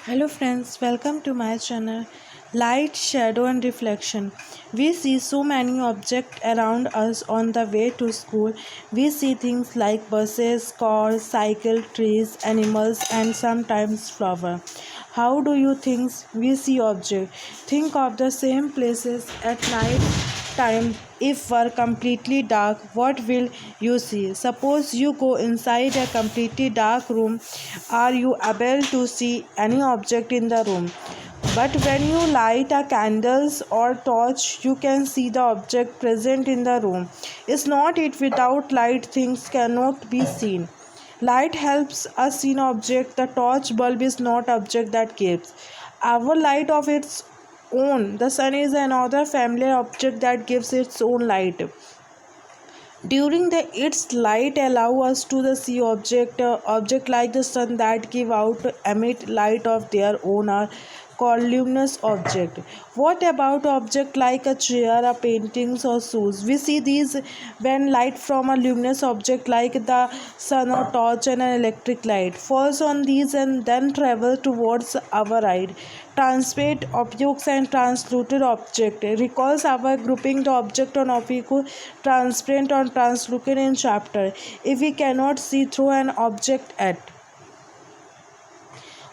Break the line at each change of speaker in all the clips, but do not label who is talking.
Hello friends, welcome to my channel. Light, shadow and reflection. We see so many objects around us on the way to school. We see things like buses, cars, cycle, trees, animals and sometimes flower. How do you think we see objects? Think of the same places at night time. If were completely dark, what will you see? Suppose you go inside a completely dark room. Are you able to see any object in the room? But when you light a candles or torch, you can see the object present in the room. Is not it without light things cannot be seen? Light helps us see an object. The torch bulb is not object that gives our light of its own. The sun is another familiar object that gives its own light. During the its light allow us to the see object like the sun that give out emit light of their own are called luminous object. What about object like a chair, a paintings or shoes? We see these when light from a luminous object like the sun or torch and an electric light falls on these and then travel towards our eye. Transparent objects and translucent object recalls our grouping the object on opaque, transparent or translucent in chapter. If we cannot see through an object at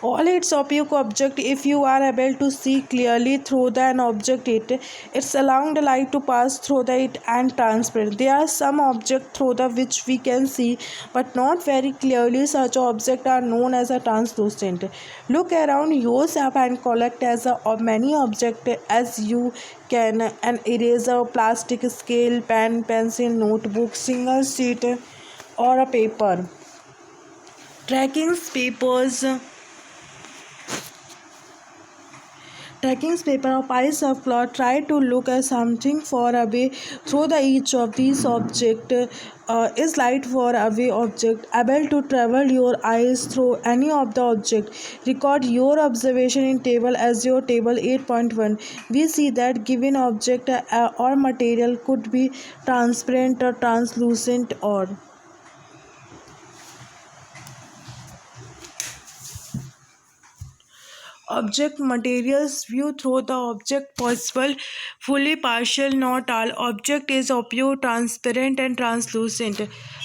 all its opaque object, if you are able to see clearly through the an object it's allowing the light to pass through the it and transparent. There are some objects through the which we can see but not very clearly. Such objects are known as a translucent. Look around yourself and collect as a, of many objects as you can: an eraser, plastic, scale, pen, pencil, notebook, single sheet or a paper, tracking papers, tracking paper or piles of cloth. Try to look at something far away through the each of these object is light far away object able to travel your eyes through any of the object. Record your observation in table as your table 8.1. We see that given object or material could be transparent or translucent or object materials view through the object possible fully partial. Not all object is opaque, transparent and translucent.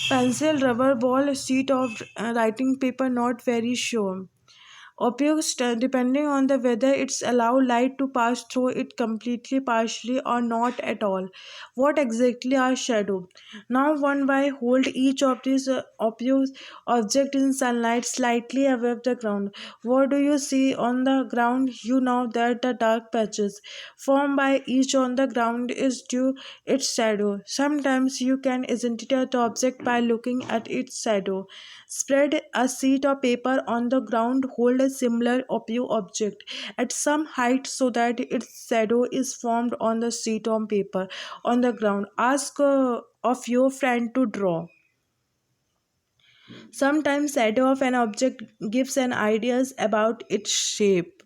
Pencil, rubber ball, sheet of writing paper not very sure. Opaque, depending on the weather, it's allow light to pass through it completely, partially, or not at all. What exactly are shadow? Now, one by hold each of these opaque object in sunlight slightly above the ground. What do you see on the ground? You know that the dark patches formed by each on the ground is due its shadow. Sometimes you can identify the object by looking at its shadow. Spread a sheet of paper on the ground, hold a similar opaque object at some height so that its shadow is formed on the sheet of paper on the ground. Ask of your friend to draw. Sometimes shadow of an object gives an ideas about its shape.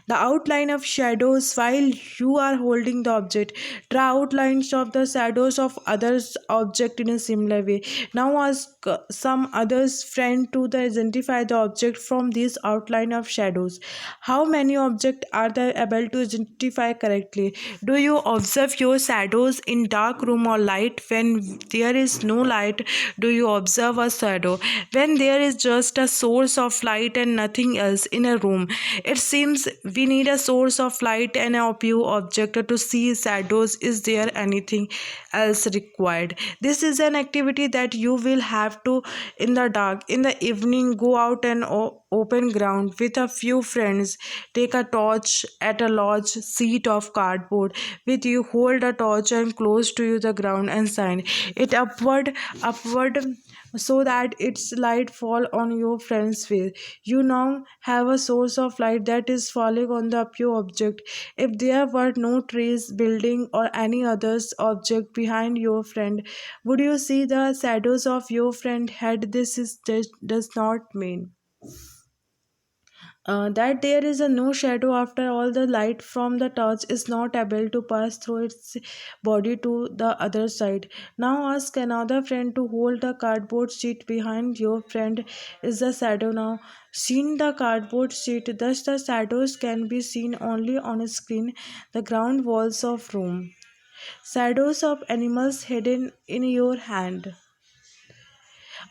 The outline of shadows while you are holding the object. Draw outlines of the shadows of others object in a similar way. Now ask some others friend to identify the object from this outline of shadows. How many objects are they able to identify correctly? Do you observe your shadows in dark room or light? When there is no light, do you observe a shadow? When there is just a source of light and nothing else in a room, it seems we need a source of light and a view object to see shadows. Is there anything else required? This is an activity that you will have to in the dark. In the evening, go out and open ground with a few friends. Take a torch at a large sheet of cardboard with you. Hold a torch and close to you the ground and shine it upward so that its light fall on your friend's face. You now have a source of light that is falling on the pure object. If there were no trees, building, or any others object behind your friend, would you see the shadows of your friend head? This does not mean that there is a no shadow after all the light from the torch is not able to pass through its body to the other side. Now ask another friend to hold the cardboard sheet behind your friend is the shadow now. Seen the cardboard sheet, thus the shadows can be seen only on a screen, the ground walls of room. Shadows of animals hidden in your hand.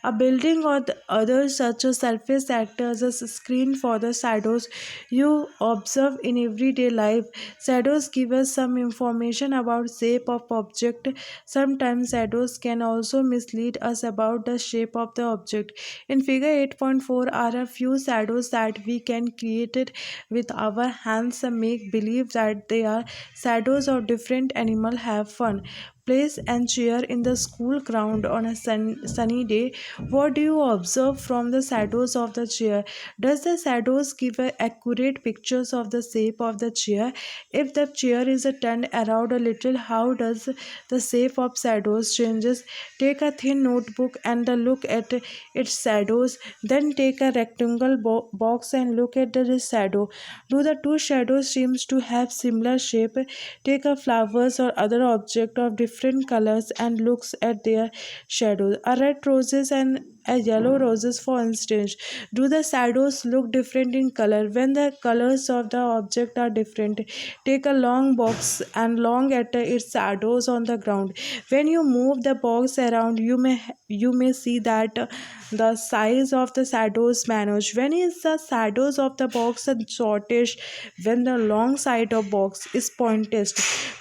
A building or the other such a surface acts as a screen for the shadows you observe in everyday life. Shadows give us some information about shape of object. Sometimes shadows can also mislead us about the shape of the object. In figure 8.4 are a few shadows that we can create it with our hands and make believe that they are shadows of different animal. Have fun. Place and chair in the school ground on a sunny day. What do you observe from the shadows of the chair? Does the shadows give accurate pictures of the shape of the chair? If the chair is turned around a little, how does the shape of shadows changes? Take a thin notebook and look at its shadows. Then take a rectangle box and look at the shadow. Do the two shadows seems to have similar shape? Take a flowers or other object of different colors and looks at their shadows. A red roses and a yellow roses, for instance. Do the shadows look different in color when the colors of the object are different? Take a long box and long at its shadows on the ground. When you move the box around, you may see that the size of the shadows manage. When is the shadows of the box and shortish? When the long side of box is pointed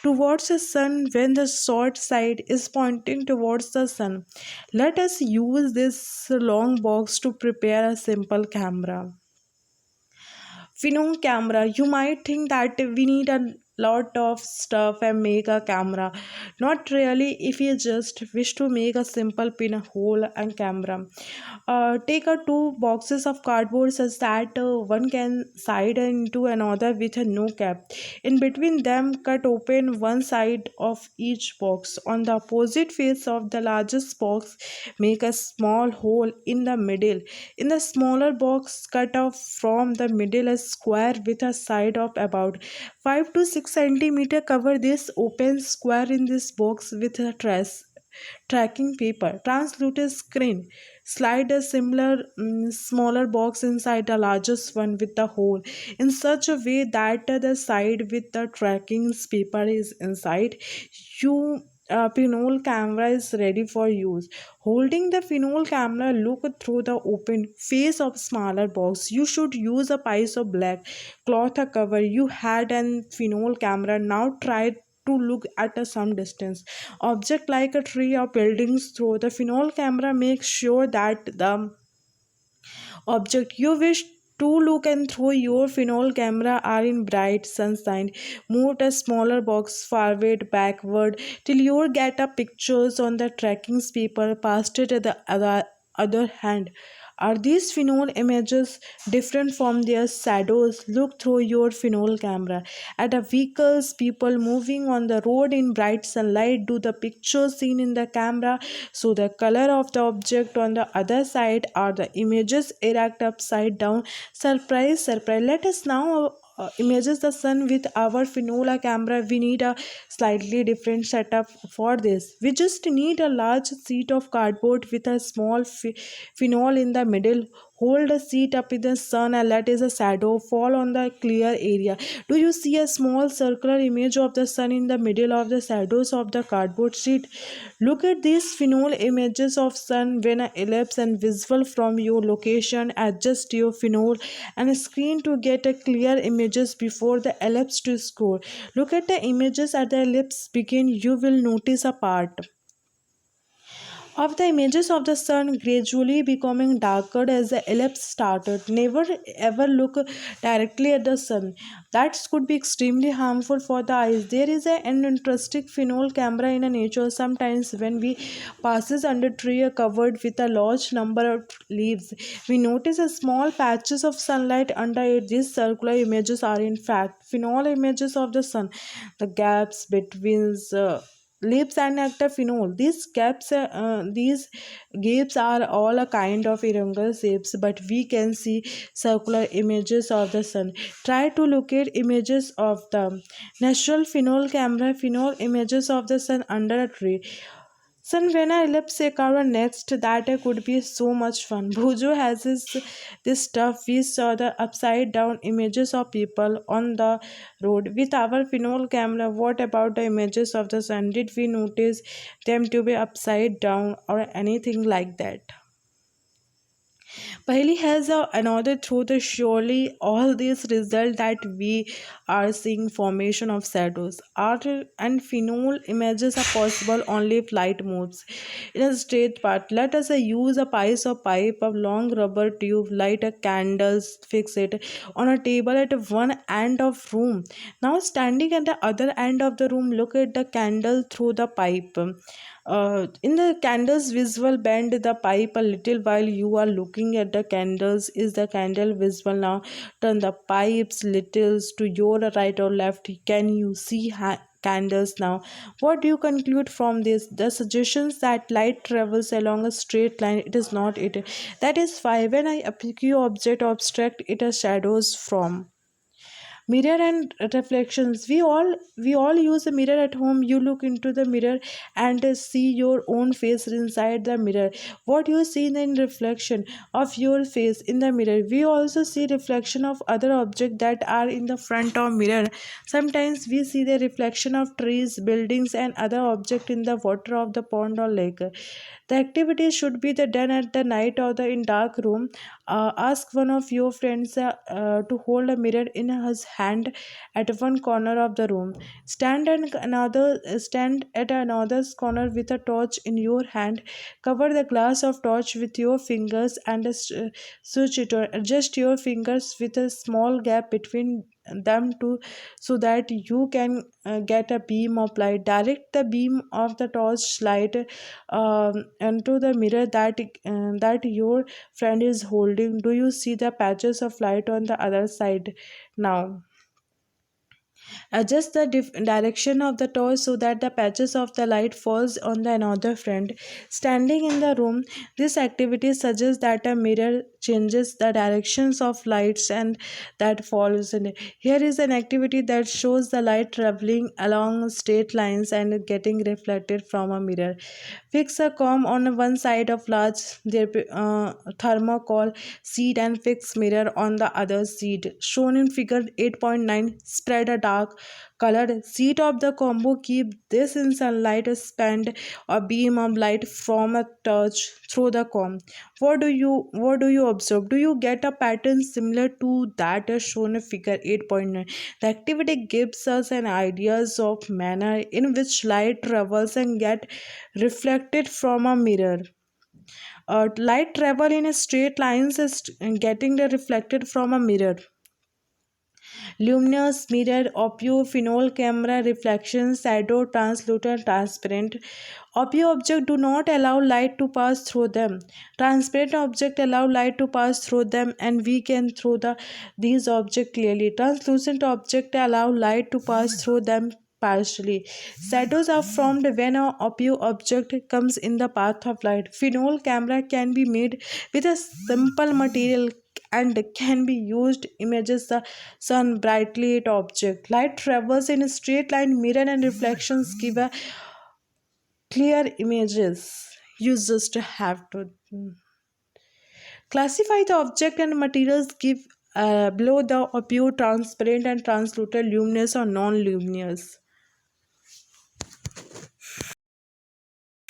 towards the sun, when the short side is pointing towards the sun. Let us use this long box to prepare a simple camera. Phenol camera. You might think that we need a lot of stuff and make a camera. Not really if you just wish to make a simple pinhole and camera. Take a two boxes of cardboard such that one can side into another with a no cap. In between them, cut open one side of each box. On the opposite face of the largest box, make a small hole in the middle. In the smaller box, cut off from the middle a square with a side of about 5 to 6 centimeter. Cover this open square in this box with a tracking paper. Translucent screen. Slide a similar smaller box inside the largest one with the hole in such a way that the side with the tracking paper is inside. You pinhole camera is ready for use. Holding the pinhole camera, look through the open face of smaller box. You should use a piece of black cloth cover you had an pinhole camera. Now try to look at some distance object like a tree or buildings through the phenol camera. Make sure that the object you wish to look and through your phenol camera are in bright sunshine. Move the smaller box forward backward till you get a pictures on the tracking paper. Past it at the other hand. Are these phenol images different from their shadows? Look through your phenol camera at the vehicles, people moving on the road in bright sunlight. Do the pictures seen in the camera so the color of the object on the other side? Are the images erect upside down? Surprise, surprise. Let us now images the sun with our Finola camera. We need a slightly different setup for this. We just need a large sheet of cardboard with a small phenol in the middle. Hold a sheet up in the sun and let a shadow fall on the clear area. Do you see a small circular image of the sun in the middle of the shadows of the cardboard sheet? Look at these phenol images of sun when an ellipse and visible from your location. Adjust your phenol and screen to get a clear images before the ellipse to score. Look at the images at the ellipse begin. You will notice a part of the images of the sun gradually becoming darker as the ellipse started. Never ever look directly at the sun. That could be extremely harmful for the eyes. There is an interesting phenol camera in a nature. Sometimes when we passes under tree covered with a large number of leaves, we notice a small patches of sunlight under it. These circular images are in fact phenol images of the sun. The gaps between lips and nectar phenol. These gaps are all a kind of irregular shapes, but we can see circular images of the sun. Try to locate images of the natural phenol camera, phenol images of the sun under a tree. Son, when I ellipse a cover next, that could be so much fun. Bhujo has this stuff. We saw the upside down images of people on the road with our phenol camera. What about the images of the sun? Did we notice them to be upside down or anything like that? Paheli has another truth. Surely all these result that we are seeing formation of shadows. Art and phenol images are possible only if light moves in a straight path. Let us use a piece of pipe, a long rubber tube, light a candle, fix it on a table at one end of room. Now standing at the other end of the room, look at the candle through the pipe. In the candle's visual, bend the pipe a little while you are looking at the candles. Is the candle visible now? Turn the pipes little to your right or left. Can you see candles now? What do you conclude from this? The suggestions that light travels along a straight line. It is not it. That is why when I applique object abstract, it has shadows from mirror and reflections. We all use a mirror at home. You look into the mirror and see your own face inside the mirror. What you see in the reflection of your face in the mirror, we also see reflection of other objects that are in the front of mirror. Sometimes we see the reflection of trees, buildings and other objects in the water of the pond or lake. The activity should be done at the night or in dark room. Ask one of your friends to hold a mirror in his hand at one corner of the room. Stand at another corner with a torch in your hand. Cover the glass of torch with your fingers and switch it or adjust your fingers with a small gap between them to so that you can get a beam of light. Direct the beam of the torch light into the mirror that your friend is holding. Do you see the patches of light on the other side now? Adjust the direction of the torch so that the patches of the light falls on the another friend standing in the room. This activity suggests that a mirror changes the directions of lights and that falls in it. Here is an activity that shows the light traveling along straight lines and getting reflected from a mirror. Fix a comb on one side of large thermocol sheet and fix mirror on the other sheet. Shown in figure 8.9, spread a dark colored sheet of the combo. Keep this in sunlight. Spend a beam of light from a touch through the comb. What do you observe? Do you get a pattern similar to that as shown in figure 8.9? The activity gives us an ideas of manner in which light travels and get reflected from a mirror. Light travel in a straight lines is getting the reflected from a mirror. Luminous mirror, opio, phenol camera, reflection, shadow, translucent, transparent. Opio object do not allow light to pass through them. Transparent object allow light to pass through them and we can through these objects clearly. Translucent object allow light to pass through them partially. Shadows are formed when a opio object comes in the path of light. Phenol camera can be made with a simple material and can be used images the sun brightly lit object. Light travels in a straight line. Mirror and reflections give a clear images. You just have to classify the object and materials. Give below the pure, transparent and translucent, luminous or non-luminous.